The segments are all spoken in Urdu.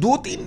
2-3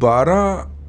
12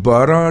12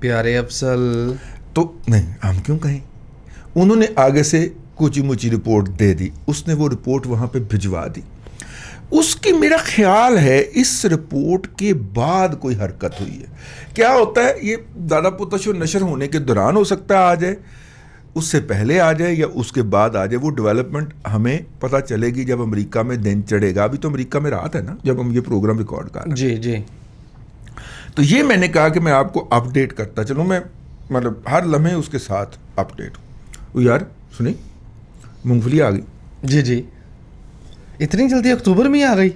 پیارے افضل. تو نہیں ہم کیوں کہیں, انہوں نے آگے سے کوچی موچی رپورٹ دے دی, اس نے وہ رپورٹ وہاں پہ بھجوا دی. اس کی میرا خیال ہے اس رپورٹ کے بعد کوئی حرکت ہوئی ہے. کیا ہوتا ہے یہ دادا پوتا شو نشر ہونے کے دوران ہو سکتا ہے آ جائے, اس سے پہلے آ جائے یا اس کے بعد آ جائے, وہ ڈیولپمنٹ ہمیں پتہ چلے گی جب امریکہ میں دن چڑھے گا. ابھی تو امریکہ میں رات ہے نا جب ہم یہ پروگرام ریکارڈ کر رہے ہیں. جی جی. تو یہ میں نے کہا کہ میں آپ کو اپڈیٹ کرتا چلوں, میں مطلب ہر لمحے اس کے ساتھ اپڈیٹ ہوں. یار سنی مونگ پھلی آ گئی. جی جی, اتنی جلدی اکتوبر میں آ گئی.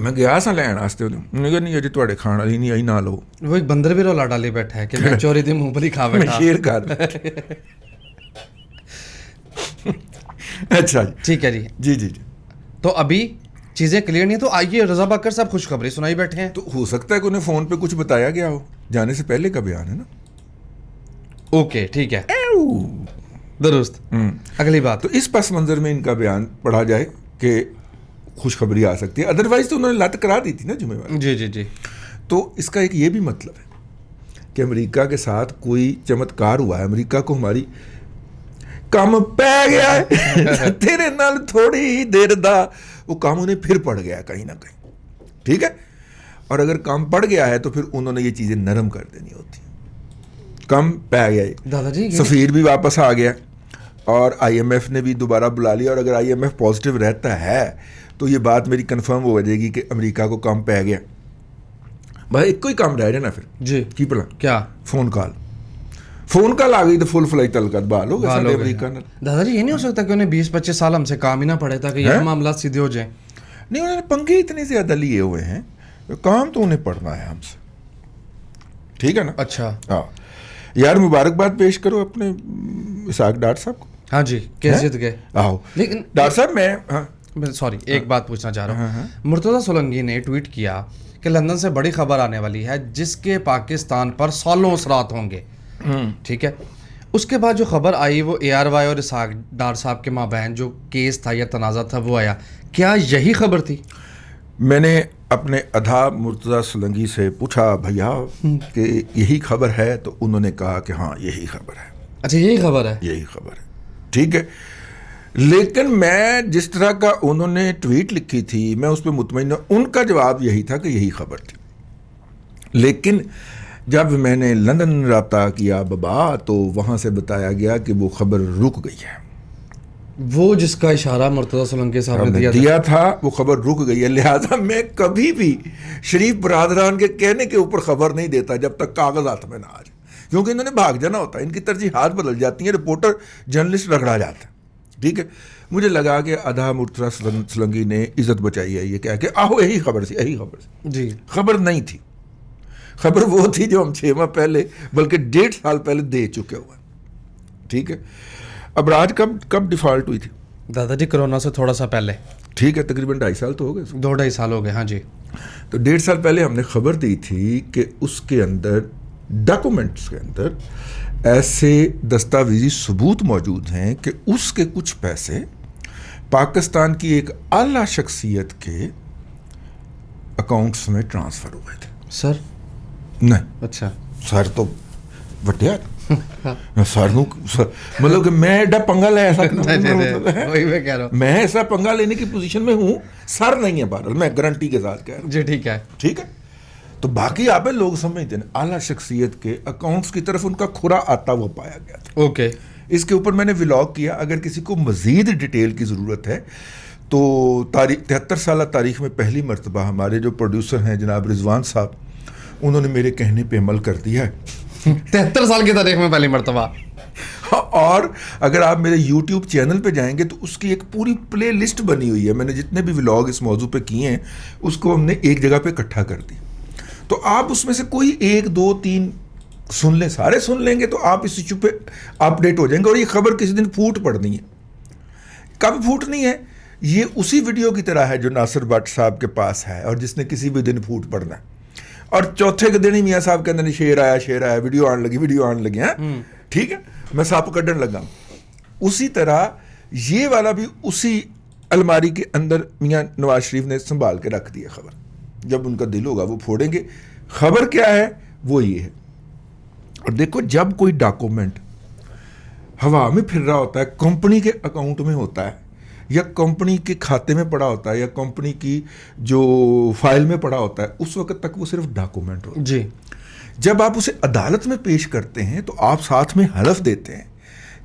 میں گیا سا لین واسطے, نہیں اجے تواڈے کھان والی نہیں آئی نہ لو. وہ ایک بندر بھی رولا ڈالی بیٹھا ہے کہ میں چوری دی مونگ پھلی کھا بیٹھا. شیئر کر. اچھا ٹھیک ہے جی جی جی جی. تو ابھی چیزیں کلیئر نہیں, تو آئیے رضا بکر صاحب خوشخبری سنائی بیٹھے ہیں. تو ہو سکتا ہے کہ انہیں فون پہ کچھ بتایا گیا ہو, جانے سے پہلے کا بیان ہے نا. اوکے ٹھیک ہے, درست. اگلی بات, تو اس پس منظر میں ان کا بیان پڑھا جائے کہ خوشخبری آ سکتی ہے, ادروائز تو انہوں نے لت کرا دی تھی نا جمعے والے. جی جی جی. تو اس کا ایک یہ بھی مطلب ہے کہ امریکہ کے ساتھ کوئی چمتکار ہوا ہے. امریکہ کو ہماری کام پہ گیا ہے تیرے نال تھوڑی ہی دیر دا, وہ کام انہیں پھر پڑ گیا کہیں نہ کہیں. ٹھیک ہے, اور اگر کام پڑ گیا ہے تو پھر انہوں نے یہ چیزیں نرم کر دینی ہوتی. کم پہ گیا, دادا جی سفیر بھی واپس آ گیا اور آئی ایم ایف نے بھی دوبارہ بلا لیا, اور اگر آئی ایم ایف پازیٹیو رہتا ہے تو یہ بات میری کنفرم ہو جائے گی کہ امریکہ کو کم پہ گیا. بھائی ایک کوئی کام رہ جانا پھر جی کی پلا کیا فون کال آ گئی تو فل فلائی تلقت بحال ہو گیا امریکہ نے. دادا جی یہ نہیں ہو سکتا کہ انہیں 20-25 سال ہم سے کام ہی نہ پڑے تاکہ یہ معاملات سیدھے ہو جائیں. نہیں, انہوں نے پنگے اتنے زیادہ لیے ہوئے ہیں, کام تو انہیں پڑھنا ہے ہم سے. ٹھیک ہے نا. اچھا ہاں یار, مبارکباد پیش کرو اپنے اسحاق ڈاکٹر صاحب کو. ہاں جی کیسیت گئے. آؤ لیکن ڈاکٹر صاحب میں سوری ایک بات پوچھنا چاہ رہا ہوں. مرتضیٰ سولنگی نے ٹویٹ کیا کہ لندن سے بڑی خبر آنے والی ہے جس کے پاکستان پر سالوں اثرات ہوں گے. ٹھیک ہے, اس کے بعد جو خبر آئی وہ اے آر وائی اور اسحاق ڈار صاحب کے مابین جو کیس تھا یا تنازع تھا وہ آیا. کیا یہی خبر تھی؟ میں نے اپنے ادھا مرتضیٰ سولنگی سے پوچھا بھیا کہ یہی خبر ہے, تو انہوں نے کہا کہ ہاں یہی خبر ہے. اچھا یہی خبر ہے. یہی خبر ہے. ٹھیک ہے, لیکن میں جس طرح کا انہوں نے ٹویٹ لکھی تھی میں اس پہ مطمئن ہوں, ان کا جواب یہی تھا کہ یہی خبر تھی. لیکن جب میں نے لندن رابطہ کیا بابا تو وہاں سے بتایا گیا کہ وہ خبر رک گئی ہے. وہ جس کا اشارہ مرتضیٰ سولنگی صاحب نے دیا تھا وہ خبر رک گئی ہے. لہٰذا میں کبھی بھی شریف برادران کے کہنے کے اوپر خبر نہیں دیتا جب تک کاغذ ہاتھ میں نہ آ جائے, کیونکہ انہوں نے بھاگ جانا ہوتا ہے, ان کی ترجیحات بدل جاتی ہیں, رپورٹر جرنلسٹ رگڑا جاتا ہے. ٹھیک ہے, مجھے لگا کہ ادھا مرتضیٰ سولنگی نے عزت بچائی ہے یہ کہہ کہ آہو یہی خبر تھی, یہی خبر تھی. جی خبر نہیں تھی. خبر وہ تھی جو ہم 6 ماہ پہلے بلکہ 1.5 سال پہلے دے چکے ہوئے. ٹھیک ہے, اب راج کب ڈیفالٹ ہوئی تھی؟ دادا جی کرونا سے تھوڑا سا پہلے. ٹھیک ہے, تقریباً 2.5 سال تو ہو گئے. 2-2.5 سال ہو گئے. ہاں جی. تو 1.5 سال پہلے ہم نے خبر دی تھی کہ اس کے اندر ڈاکومنٹس کے اندر ایسے دستاویزی ثبوت موجود ہیں کہ اس کے کچھ پیسے پاکستان کی ایک اعلیٰ شخصیت کے اکاؤنٹس میں ٹرانسفر ہوئے تھے. سر نہیں, اچھا سر تو وٹیا سر مطلب کہ میں ایڈا پنگا لے ایسا میں ایسا پنگا لینے کی پوزیشن میں ہوں, سر نہیں ہے بہرحال, میں گارنٹی کے ساتھ کہہ رہا ہوں. جی ٹھیک ہے. ٹھیک ہے, تو باقی آپ لوگ سمجھتے ہیں اعلیٰ شخصیت کے اکاؤنٹس کی طرف ان کا کھرا آتا ہوا پایا گیا تھا. اوکے, اس کے اوپر میں نے ولاگ کیا, اگر کسی کو مزید ڈیٹیل کی ضرورت ہے تو 73 سالہ تاریخ میں پہلی مرتبہ ہمارے جو پروڈیوسر ہیں جناب رضوان صاحب, انہوں نے میرے کہنے پہ عمل کر دیا ہے. 73 سال کی تاریخ میں پہلی مرتبہ. اور اگر آپ میرے یوٹیوب چینل پہ جائیں گے تو اس کی ایک پوری پلے لسٹ بنی ہوئی ہے. میں نے جتنے بھی ولاگ اس موضوع پہ کیے ہیں اس کو ہم نے ایک جگہ پہ اکٹھا کر دی. تو آپ اس میں سے کوئی 1 2 3 سن لیں, سارے سن لیں گے تو آپ اس ایشو پہ اپڈیٹ ہو جائیں گے. اور یہ خبر کسی دن پھوٹ پڑنی ہے. کب پھوٹنی ہے؟ یہ اسی ویڈیو کی طرح ہے جو ناصر بٹ صاحب کے پاس ہے اور جس نے کسی بھی دن پھوٹ پڑنا ہے. اور چوتھے کے دن ہی میاں صاحب کے اندر شیر آیا, ویڈیو آن لگی ہیں. ٹھیک ہے, میں سانپ کڈن لگا. اسی طرح یہ والا بھی اسی الماری کے اندر میاں نواز شریف نے سنبھال کے رکھ دی ہے خبر. جب ان کا دل ہوگا وہ پھوڑیں گے. خبر کیا ہے وہ یہ ہے اور دیکھو جب کوئی ڈاکومنٹ ہوا میں پھر رہا ہوتا ہے, کمپنی کے اکاؤنٹ میں ہوتا ہے یا کمپنی کے کھاتے میں پڑا ہوتا ہے یا کمپنی کی جو فائل میں پڑا ہوتا ہے, اس وقت تک وہ صرف ڈاکومنٹ ہوتا ہے. جی. جب آپ اسے عدالت میں پیش کرتے ہیں تو آپ ساتھ میں حلف دیتے ہیں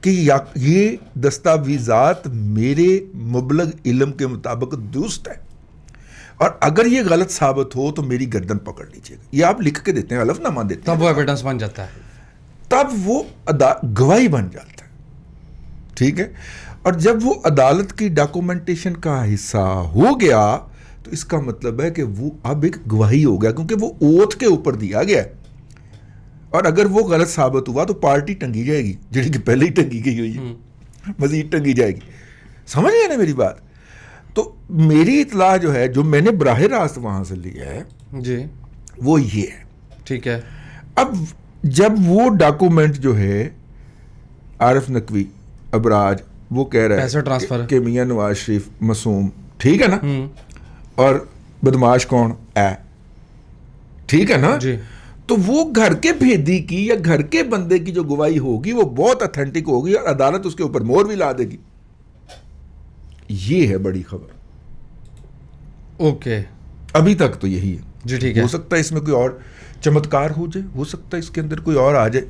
کہ یہ دستاویزات میرے مبلغ علم کے مطابق درست ہے, اور اگر یہ غلط ثابت ہو تو میری گردن پکڑ لیجیے گا. یہ آپ لکھ کے دیتے ہیں, حلف نامہ دیتے ہیں, تب وہ ایویڈنس بن جاتا ہے, تب وہ گواہی بن جاتا ہے. ٹھیک ہے. اور جب وہ عدالت کی ڈاکومنٹیشن کا حصہ ہو گیا تو اس کا مطلب ہے کہ وہ اب ایک گواہی ہو گیا, کیونکہ وہ اوتھ کے اوپر دیا گیا ہے. اور اگر وہ غلط ثابت ہوا تو پارٹی ٹنگی جائے گی, جڑی کہ پہلے ہی ٹنگی گئی ہوئی ہے, مزید ٹنگی جائے گی. سمجھ گئے نا میری بات؟ تو میری اطلاع جو ہے, جو میں نے براہ راست وہاں سے لیا ہے, جی, وہ یہ ہے. ٹھیک ہے. اب جب وہ ڈاکومنٹ جو ہے عارف نقوی ابراج وہ کہہ رہا پیسے ہے ٹرانسفر کہ میاں نواز شریف معصوم, ٹھیک ہے نا, اور بدماش کون ہے, ٹھیک ہے نا, جی, تو وہ گھر کے بھیدی کی یا گھر کے بندے کی جو گواہی ہوگی وہ بہت اتھینٹک ہوگی اور عدالت اس کے اوپر مہر بھی لا دے گی. یہ ہے بڑی خبر. اوکے, ابھی تک تو یہی ہے. جی, ٹھیک ہے. ہو سکتا ہے اس میں کوئی اور چمتکار ہو جائے, ہو سکتا ہے اس کے اندر کوئی اور آ جائے,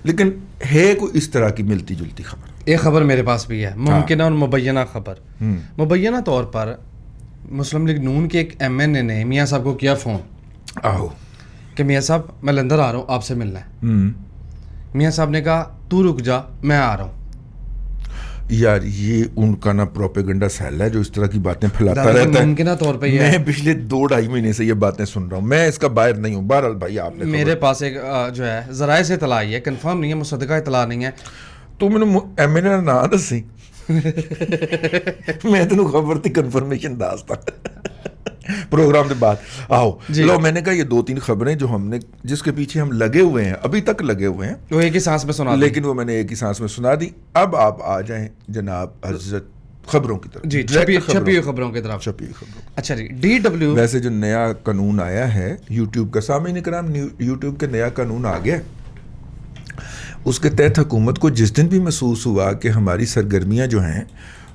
لیکن ہے کوئی اس طرح کی ملتی جلتی خبر. ایک خبر میرے پاس بھی ہے, ممکنہ اور مبینہ خبر. مبینہ طور پر مسلم لیگ نون کے ایک ایم نے میاں صاحب کو کیا فون, آہو, کہ میاں صاحب میں لندن آ رہا ہوں, آپ سے ملنا ہے. میاں صاحب نے کہا تو رک جا, میں آ رہا ہوں. یار یہ ان کا نا پروپیگنڈا سیل ہے جو اس طرح کی باتیں پھیلاتا رہتا ہے. ممکنہ طور پہ یہ میں پچھلے 2-2.5 مہینے سے یہ باتیں سن رہا ہوں, میں اس کا باہر نہیں ہوں. بہرحال بھائی آپ نے میرے پاس ایک جو ہے ذرائع سے اطلاع ہے, کنفرم نہیں ہے, مصدقہ اطلاع نہیں ہے. تو میں نے ایم این نا دسی میں تینوں خبر تھی کنفرمیشن داستا پروگرام کے بعد. آؤ لو, میں نے کہا یہ 2-3 خبریں جو ہم نے جس کے پیچھے ہم لگے ہوئے ہیں, ابھی تک لگے ہوئے ہیں, وہ ایک ہی سانس میں سنا, لیکن وہ میں نے ایک ہی سانس میں سنا دی. اب آپ آ جائیں جناب حضرت خبروں کی طرف. جی, چھپی ہوئی خبروں کی طرف. چھپی ہوئی خبروں. اچھا جی, DW ویسے جو نیا قانون آیا ہے یوٹیوب کا, سامعین کرام, یوٹیوب کا نیا قانون آ گیا, اس کے تحت حکومت کو جس دن بھی محسوس ہوا کہ ہماری سرگرمیاں جو ہیں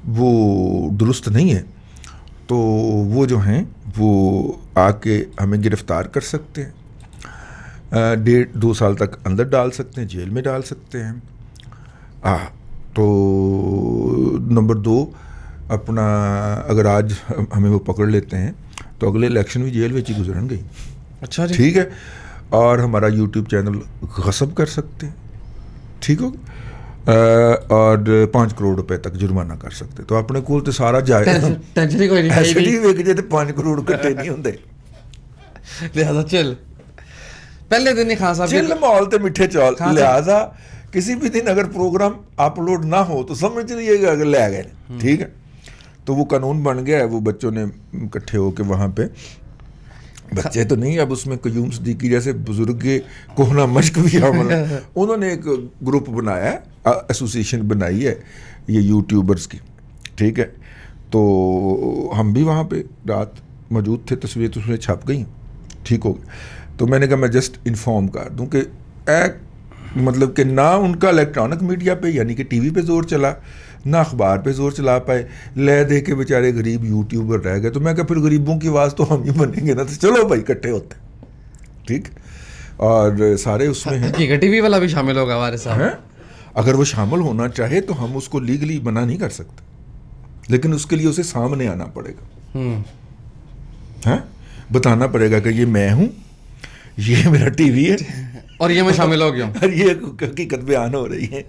وہ درست نہیں ہیں, تو وہ جو ہیں وہ آ کے ہمیں گرفتار کر سکتے ہیں, 1.5-2 سال تک اندر ڈال سکتے ہیں, جیل میں ڈال سکتے ہیں. تو نمبر 2, اپنا اگر آج ہمیں وہ پکڑ لیتے ہیں تو اگلے الیکشن بھی جیل میں ہی گزرن گئی. اچھا جی, ٹھیک ہے. اور ہمارا یوٹیوب چینل غصب کر سکتے ہیں, ٹھیک ہو, اور 5 کروڑ روپے تک جرمانہ کر سکتے. تو اپنے کول تو سارا جائے, ٹینشن ہی کوئی نہیں, ایسے ہی ویک جائے تو 5 کروڑ کٹے نہیں ہوندے. لہذا چل پہلے دن ہی خان صاحب چل ماحول تے میٹھے چال. لہذا کسی بھی دن اگر پروگرام اپلوڈ نہ ہو تو سمجھ لیجیے گا اگر لے گئے, ٹھیک ہے. تو وہ قانون بن گیا ہے, وہ بچوں نے اکٹھے ہو کے وہاں پہ, بچے تو نہیں, اب اس میں قیوم صدیقی جیسے بزرگ کوہنا مشق بھی عمل, انہوں نے ایک گروپ بنایا ہے, ایسوسیشن بنائی ہے یہ یوٹیوبرز کی, ٹھیک ہے. تو ہم بھی وہاں پہ رات موجود تھے, تصویریں چھپ گئیں, ٹھیک ہو گیا. تو میں نے کہا میں جسٹ انفارم کر دوں کہ مطلب کہ نہ ان کا الیکٹرانک میڈیا پہ یعنی کہ ٹی وی پہ زور چلا, نہ اخبار پہ زور چلا پائے, لے دے کے بیچارے غریب یوٹیوبر رہ گئے. تو میں کہا پھر غریبوں کی آواز تو ہم ہی بنیں گے نا, تو چلو بھائی اکٹھے ہوتے ہیں, ٹھیک. اور سارے اس میں ہیں, ٹی وی والا بھی شامل ہوگا ہمارے ساتھ. اگر وہ شامل ہونا چاہے تو ہم اس کو لیگلی منع نہیں کر سکتے, لیکن اس کے لیے اسے سامنے آنا پڑے گا, بتانا پڑے گا کہ یہ میں ہوں, یہ میرا ٹی وی ہے, اور یہ میں شامل ہو گیا ہوں, اور یہ حقیقت بیان ہو رہی ہے.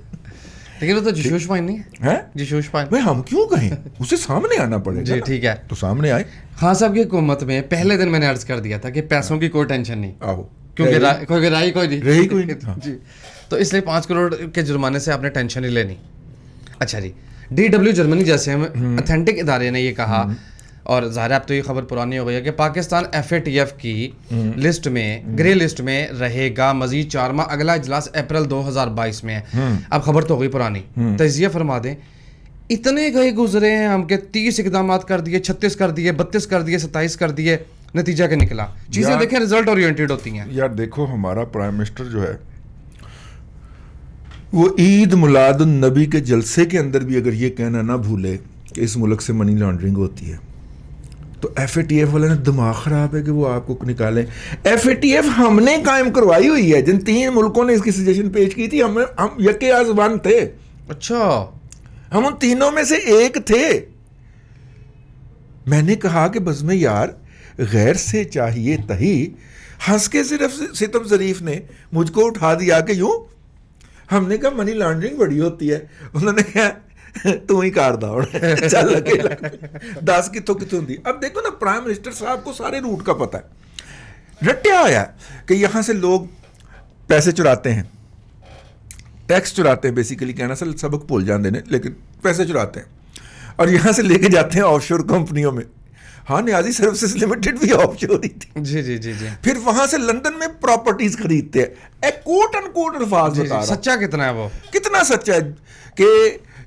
لیکن وہ تو جشوش پائن نہیں ہے, جشوش پائن بھائی ہم کیوں کہیں, اسے سامنے آنا پڑے گا. جی ٹھیک ہے, تو سامنے آئے. خان صاحب کی حکومت میں پہلے دن میں نے عرض کر دیا تھا کہ پیسوں کی کوئی ٹینشن نہیں, آہو, کیونکہ کوئی رہی کوئی نہیں رہی کوئی نہیں. جی, تو اس لیے 5 کروڑ کے جرمانے سے آپ نے ٹینشن ہی لینی. اچھا جی, DW جرمنی جیسے اتھینٹک ادارے نے یہ کہا, اور ظاہر اب تو یہ خبر پرانی ہو گئی ہے کہ پاکستان FATF کی لسٹ میں, گرے لسٹ میں رہے گا مزید 4 ماہ. اگلا اجلاس اپریل 2022 میں ہے. اب خبر تو ہو گئی پرانی, تجزیہ فرما دیں. اتنے گئے گزرے ہیں ہم کہ 30 اقدامات کر دیے, 36 کر دیے, 32 کر دیے, 27 کر دیے, نتیجہ کیا نکلا. چیزیں دیکھیں رزلٹ اورینٹیڈ ہوتی ہیں. یار دیکھو ہمارا پرائم منسٹر جو ہے وہ عید میلاد النبی کے جلسے کے اندر بھی اگر یہ کہنا نہ بھولے کہ اس ملک سے منی لانڈرنگ ہوتی ہے تو ایف اے ٹی ایف والے نے دماغ خراب ہے کہ وہ آپ کو نکالیں. ایف اے ٹی ایف ہم نے قائم کروائی ہوئی ہے. جن 3 ملکوں نے اس کی سجیشن پیش کی تھی ہم یکے آزبان تھے. اچھا, ہم ان تینوں میں سے ایک تھے. میں نے کہا کہ بزم یار غیر سے چاہیے تہی. ہنس کے صرف ستم ظریف نے مجھ کو اٹھا دیا کہ یوں. ہم نے کہا منی لانڈرنگ بڑی ہوتی ہے. انہوں نے کہا تو ہی کار دا چل اکیلا 10 کتوں ہوتی. اب دیکھو نا, پرائم منسٹر صاحب کو سارے روٹ کا پتہ ہے. رٹیا آیا کہ یہاں سے لوگ پیسے چراتے ہیں, ٹیکس چراتے ہیں, بیسیکلی کہنا سر سبق بھول جاندے نے, لیکن پیسے چراتے ہیں اور یہاں سے لے کے جاتے ہیں آف شور کمپنیوں میں. ہاں, نیازی سروسز لمیٹڈ بھی آف شور ہی تھی. جی جی جی جی. پھر وہاں سے لندن میں پراپرٹیز خریدتے ہیں. ایک کوٹ ان کوٹ الفاظ بتا رہا. سچا کتنا ہے وہ, کتنا سچا ہے کہ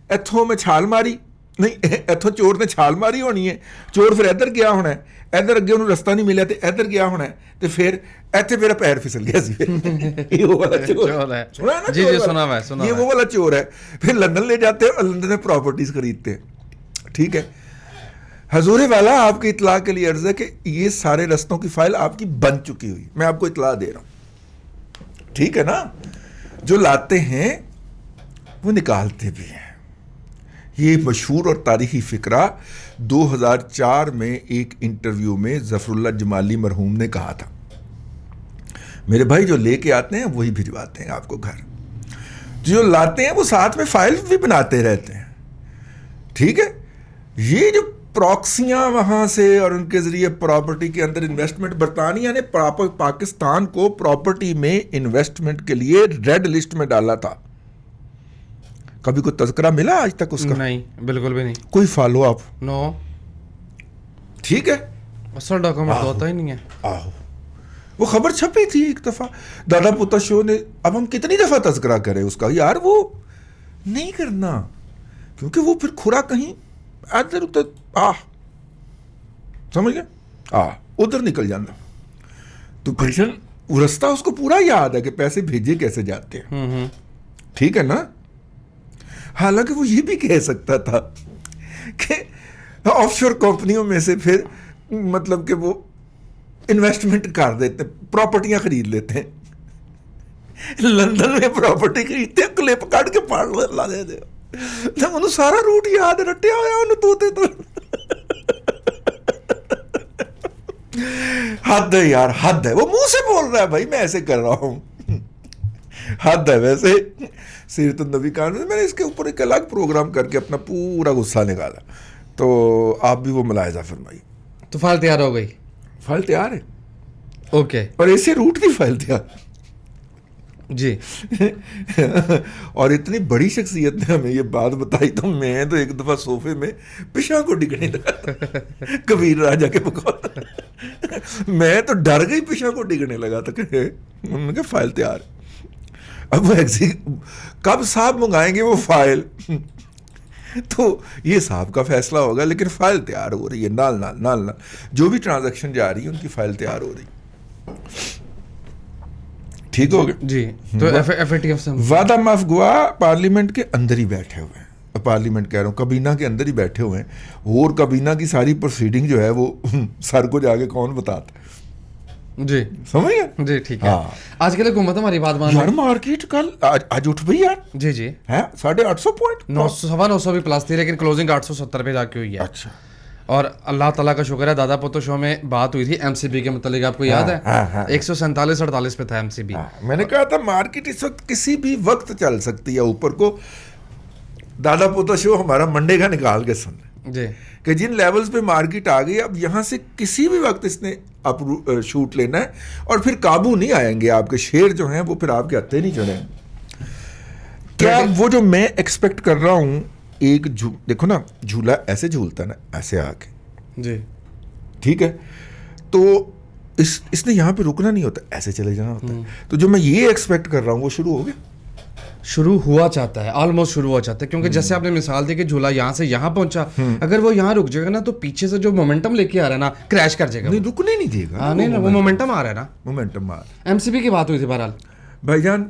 ایتھوں میں چھال ماری نہیں, ایتھوں چور نے چھال ماری ہونی ہے, چور پھر ادھر گیا ہونا ہے, ادھر اگے انہوں رستہ نہیں ملیا تو ادھر گیا ہونا ہے, تو پھر ایتھے میرا پیر پھسل گیا سی. یہ وہ والا چور ہے. سنا نا, جی جی سنا ہے. یہ وہ والا چور ہے. پھر لندن لے جاتے ہیں اور لندن میں پراپرٹیز خریدتے ہیں. ٹھیک ہے, حضور والا آپ کی اطلاع کے لیے عرض ہے کہ یہ سارے رستوں کی فائل آپ کی بن چکی ہوئی. میں آپ کو اطلاع دے رہا ہوں. ٹھیک ہے نا. جو لاتے ہیں وہ نکالتے بھی ہیں. یہ مشہور اور تاریخی فقرہ 2004 میں ایک انٹرویو میں ظفر اللہ جمالی مرحوم نے کہا تھا, میرے بھائی جو لے کے آتے ہیں وہی بھجواتے ہیں آپ کو گھر, جو لاتے ہیں وہ ساتھ میں فائل بھی بناتے رہتے ہیں. ٹھیک ہے. یہ جو پراکسیاں وہاں سے اور ان کے ذریعے پراپرٹی کے اندر انویسٹمنٹ, برطانیہ نے پاکستان کو پراپرٹی میں انویسٹمنٹ کے لیے ریڈ لسٹ میں ڈالا تھا. کبھی کوئی تذکرہ ملا آج تک اس کا؟ نہیں, بالکل بھی نہیں. کوئی فالو اپ؟ نو. ٹھیک ہے, اصل ڈاکومنٹ ہوتا ہی نہیں ہے. آہو, وہ خبر چھپی تھی ایک دفعہ دادا پوتا شو نے. اب ہم کتنی دفعہ تذکرہ کریں اس کا یار, وہ نہیں کرنا کیونکہ وہ پھر کھرا کہیں ادھر ادھر سمجھ گئے ادھر نکل جانا. تو پھر وہ رستہ اس کو پورا یاد ہے کہ پیسے بھیجے کیسے جاتے ہیں. ٹھیک ہے نا. حالانکہ وہ یہ بھی کہہ سکتا تھا کہ آف شور کمپنیوں میں سے پھر مطلب کہ وہ انویسٹمنٹ کر دیتے ہیں, پراپرٹیاں خرید لیتے ہیں. لندن میں پراپرٹی خریدتے ہیں, کلپ کاٹ کے پاڑ لا دے دے. انہوں سارا روٹ یاد رٹیا ہوا انہوں تو حد ہے یار, حد ہے. وہ منہ سے بول رہا ہے بھائی میں ایسے کر رہا ہوں, حد ہے. ویسے سیرت النبی قانون میں نے اس کے اوپر ایک الگ پروگرام کر کے اپنا پورا غصہ نکالا, تو آپ بھی وہ ملاحظہ فرمائی. تو فائل تیار ہو گئی؟ فائل تیار ہے. اوکے. اور ایسے روٹ کی فائل تیار. جی. اور اتنی بڑی شخصیت نے ہمیں یہ بات بتائی تو میں تو ایک دفعہ صوفے میں پیشہ کو ڈگنے لگا کبیر راجہ کے بقول. میں تو ڈر گئی, پیشہ کو ڈگنے لگا تھا کہ انہوں نے کہا فائل تیار. اب وہ کب صاحب منگائیں گے وہ فائل, تو یہ صاحب کا فیصلہ ہوگا, لیکن فائل تیار ہو رہی ہے. نال جو بھی ٹرانزیکشن جا رہی ہے ان کی فائل تیار ہو رہی. ٹھیک ہو گیا جی. تو ایف اے ٹی ایف سے وعدہ معاف گواہ پارلیمنٹ کے اندر ہی بیٹھے ہوئے ہیں. پارلیمنٹ کہہ رہا ہوں, کابینہ کے اندر ہی بیٹھے ہوئے ہیں, اور کابینہ کی ساری پروسیڈنگ جو ہے وہ سر کو جا کے کون بتاتا ہے. جی سمجھ گئے. جی ٹھیک ہے. آج کل حکومت ہماری بات مان یار, مارکیٹ کل آج اٹھ گئی یار. جی جی. ہے 850 پوائنٹ, 900 بھی پلس تھی, لیکن کلوزنگ 870 پہ جا کے ہوئی ہے. اچھا. اور اللہ تعالیٰ کا شکر ہے, دادا پوتو شو میں بات ہوئی تھی ایم سی بی کے متعلق, آپ کو یاد ہے 147-48 پہ تھا ایم سی بی. میں نے کہا تھا مارکیٹ اس وقت کسی بھی وقت چل سکتی ہے اوپر کو. دادا پوتا شو ہمارا منڈے کا نکال کے سن جی, کہ جن لیولز پہ مارکیٹ آ گئی, اب یہاں سے کسی بھی وقت اس نے اپ شوٹ لینا ہے, اور پھر قابو نہیں آئیں گے آپ کے شیئر جو ہیں وہ پھر آپ کے ہتھے نہیں چڑھیں. کیا وہ جو میں ایکسپیکٹ کر رہا ہوں, ایک دیکھو نا جھولا ایسے جھولتا ہے نا, ایسے آ کے جی ٹھیک ہے, تو اس نے یہاں پہ رکنا نہیں ہوتا, ایسے چلے جانا ہوتا ہے. تو جو میں یہ ایکسپیکٹ کر رہا ہوں وہ شروع ہو گیا, شروع ہوا چاہتا ہے, آلموسٹ شروع ہوا چاہتا ہے. کیونکہ جیسے آپ نے مثال دی کہ جھولا یہاں سے یہاں پہنچا, اگر وہ یہاں رک جائے گا نا تو پیچھے سے جو مومنٹم لے کے آ رہا ہے نا, کریش کر جائے گا. رکنے نہیں دے گا. نہیں, وہ مومنٹم آ رہا ہے نا, مومنٹم آ رہا ہے. ایم سی بی کی بات ہوئی تھی بہرحال. بھائی جان